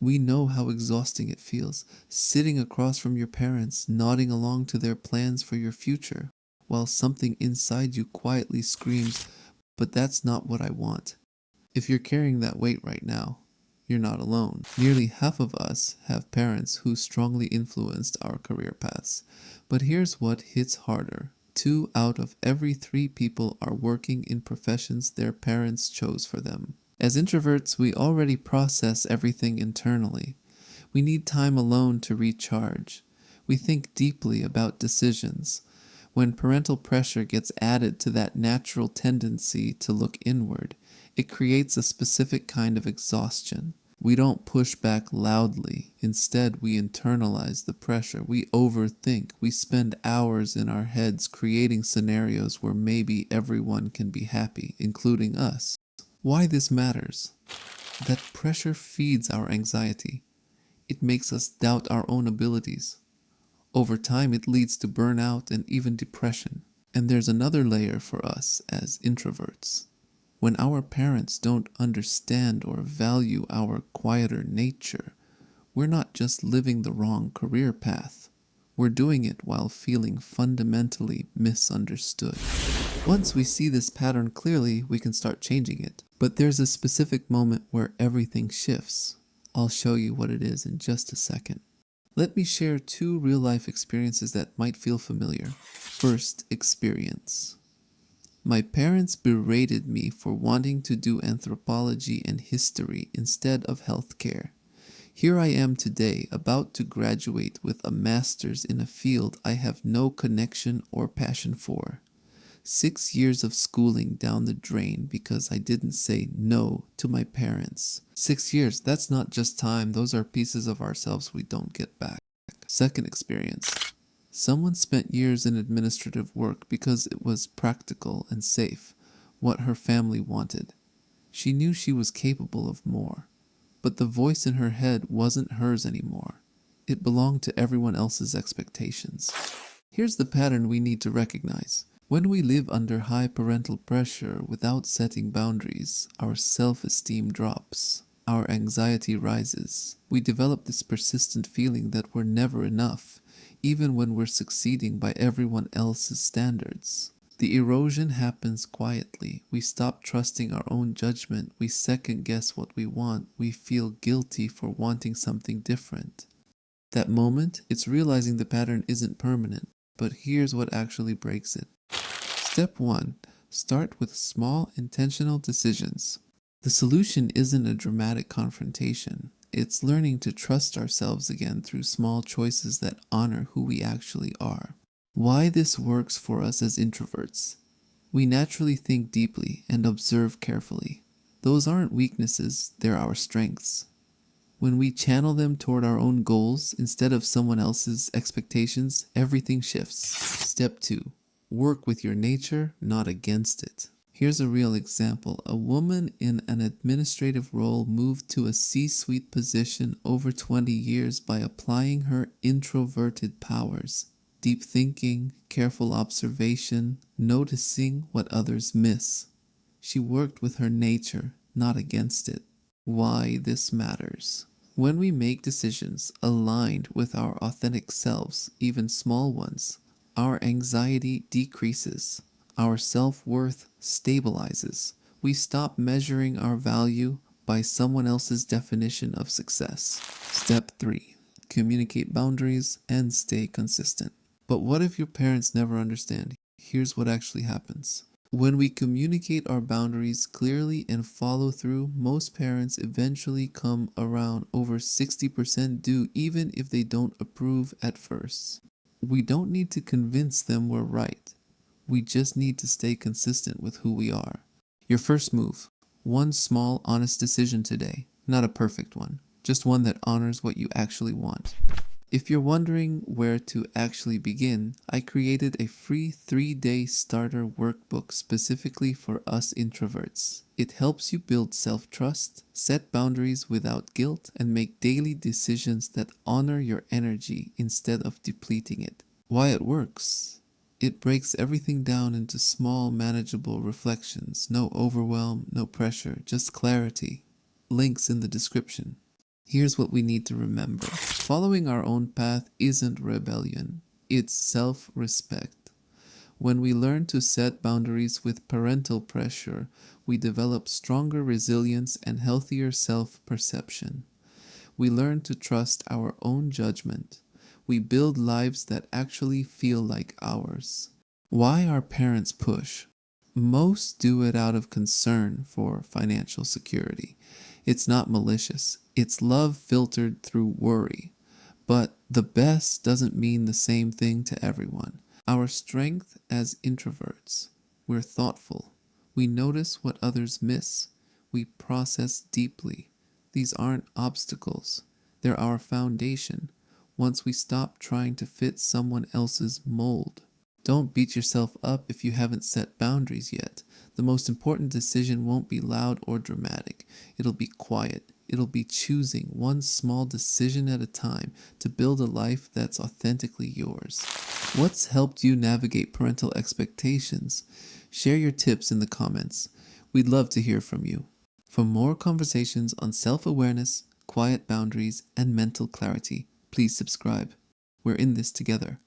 We know how exhausting it feels, sitting across from your parents, nodding along to their plans for your future, while something inside you quietly screams, "But that's not what I want." If you're carrying that weight right now, you're not alone. Nearly half of us have parents who strongly influenced our career paths. But here's what hits harder. 2 out of every 3 people are working in professions their parents chose for them. As introverts, we already process everything internally. We need time alone to recharge. We think deeply about decisions. When parental pressure gets added to that natural tendency to look inward, it creates a specific kind of exhaustion. We don't push back loudly. Instead, we internalize the pressure. We overthink. We spend hours in our heads creating scenarios where maybe everyone can be happy, including us. Why this matters? That pressure feeds our anxiety. It makes us doubt our own abilities. Over time, it leads to burnout and even depression. And there's another layer for us as introverts. When our parents don't understand or value our quieter nature, we're not just living the wrong career path. We're doing it while feeling fundamentally misunderstood. Once we see this pattern clearly, we can start changing it. But there's a specific moment where everything shifts. I'll show you what it is in just a second. Let me share 2 real-life experiences that might feel familiar. First experience. My parents berated me for wanting to do anthropology and history instead of healthcare. Here I am today, about to graduate with a master's in a field I have no connection or passion for. 6 years of schooling down the drain because I didn't say no to my parents. 6 years, that's not just time, those are pieces of ourselves we don't get back. Second experience. Someone spent years in administrative work because it was practical and safe, what her family wanted. She knew she was capable of more. But the voice in her head wasn't hers anymore. It belonged to everyone else's expectations. Here's the pattern we need to recognize. When we live under high parental pressure without setting boundaries, our self-esteem drops. Our anxiety rises. We develop this persistent feeling that we're never enough, even when we're succeeding by everyone else's standards. The erosion happens quietly. We stop trusting our own judgment. We second-guess what we want. We feel guilty for wanting something different. That moment, it's realizing the pattern isn't permanent. But here's what actually breaks it. Step 1. Start with small, intentional decisions. The solution isn't a dramatic confrontation. It's learning to trust ourselves again through small choices that honor who we actually are. Why this works for us as introverts. We naturally think deeply and observe carefully. Those aren't weaknesses, they're our strengths. When we channel them toward our own goals instead of someone else's expectations, everything shifts. Step 2. Work with your nature, not against it. Here's a real example. A woman in an administrative role moved to a C-suite position over 20 years by applying her introverted powers. Deep thinking, careful observation, noticing what others miss. She worked with her nature, not against it. Why this matters. When we make decisions aligned with our authentic selves, even small ones, our anxiety decreases. Our self-worth stabilizes. We stop measuring our value by someone else's definition of success. Step 3. Communicate boundaries and stay consistent. But what if your parents never understand? Here's what actually happens. When we communicate our boundaries clearly and follow through, most parents eventually come around. Over 60% do, even if they don't approve at first. We don't need to convince them we're right. We just need to stay consistent with who we are. Your first move. One small, honest decision today. Not a perfect one. Just one that honors what you actually want. If you're wondering where to actually begin, I created a free 3-day starter workbook specifically for us introverts. It helps you build self-trust, set boundaries without guilt, and make daily decisions that honor your energy instead of depleting it. Why it works? It breaks everything down into small, manageable reflections. No overwhelm, no pressure, just clarity. Links in the description. Here's what we need to remember. Following our own path isn't rebellion, it's self-respect. When we learn to set boundaries with parental pressure, we develop stronger resilience and healthier self-perception. We learn to trust our own judgment. We build lives that actually feel like ours. Why our parents push? Most do it out of concern for financial security. It's not malicious. It's love filtered through worry. But the best doesn't mean the same thing to everyone. Our strength as introverts: we're thoughtful. We notice what others miss. We process deeply. These aren't obstacles. They're our foundation. Once we stop trying to fit someone else's mold. Don't beat yourself up if you haven't set boundaries yet. The most important decision won't be loud or dramatic. It'll be quiet. It'll be choosing one small decision at a time to build a life that's authentically yours. What's helped you navigate parental expectations? Share your tips in the comments. We'd love to hear from you. For more conversations on self-awareness, quiet boundaries, and mental clarity, please subscribe. We're in this together.